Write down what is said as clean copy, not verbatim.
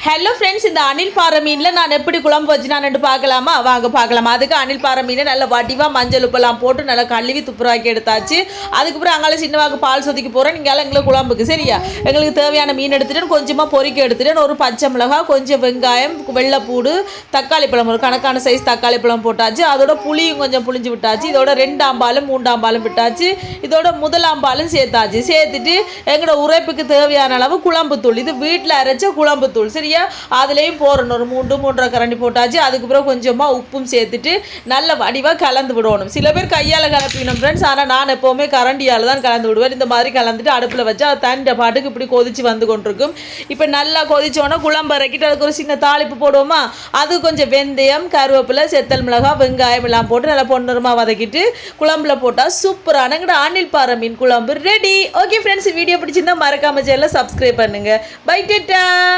Hello friends, இந்த அணில் பாறை மீனில் நான் எப்படி குழம்பு வச்சுனான்னு பார்க்கலாமா? வாங்க பார்க்கலாம். அதுக்கு அணில் பாறை மீனை நல்லா வடிவாக மஞ்சள் உப்பெல்லாம் போட்டு நல்லா கழுவி துப்புராக்கி எடுத்தாச்சு. அதுக்கப்புறம் அங்கால சின்னவாக்கு பால் சொதிக்க போகிறேன். நீங்கள் எங்களுக்கு குழம்புக்கு சரியா எங்களுக்கு தேவையான மீன் எடுத்துகிட்டு கொஞ்சமாக பொறிக்க எடுத்துகிட்டு ஒரு பச்சை மிளகாய், கொஞ்சம் வெங்காயம், வெள்ளைப்பூடு, தக்காளி பழம், ஒரு கணக்கான சைஸ் தக்காளி பழம் போட்டாச்சு. அதோட புளியும் கொஞ்சம் புளிஞ்சு விட்டாச்சு. இதோட 2 ஆம்பாலும் 3 ஆம்பாலும் விட்டாச்சு. இதோட முதல் ஆம்பாலும் சேர்த்தாச்சு. சேர்த்துட்டு எங்களோட உரைப்புக்கு தேவையான அளவு குழம்பு தூள், இது வீட்டில் அரைச்ச குழம்பு தூள் சரியா, அதுலேயும் போடணும். ஒரு 3 கரண்டி போட்டாச்சு. அதுக்கப்புறம் கொஞ்சமாக உப்பும் சேர்த்துட்டு நல்ல வடிவாக கலந்து விடணும். சில பேர் கையால் கலப்பிக்கணும் ஃப்ரெண்ட்ஸ், ஆனால் நான் எப்போவுமே கரண்டியால் தான் கலந்து விடுவேன். இந்த மாதிரி கலந்துட்டு அடுப்பில் வச்சு அது தண்ட பாட்டுக்கு இப்படி கொதிச்சு வந்து கொண்டிருக்கும். இப்போ நல்லா கொதிச்சோன்னா குழம்பு இறக்கிட்டு அதுக்கு ஒரு சின்ன தாளிப்பு போடுவோமா? அது கொஞ்சம் வெந்தயம், கருவேப்பிலை, செத்தல் மிளகாய், வெங்காயம் எல்லாம் போட்டு நல்லா பொன்னிறமாக வதக்கிட்டு குழம்புல போட்டால் சூப்பரான எங்கட அணில் பாறை மீன் குழம்பு ரெடி. ஓகே ஃப்ரெண்ட்ஸ், வீடியோ பிடிச்சிருந்தா மறக்காம சேனலை சப்ஸ்கிரைப் பண்ணுங்கள். Bye data.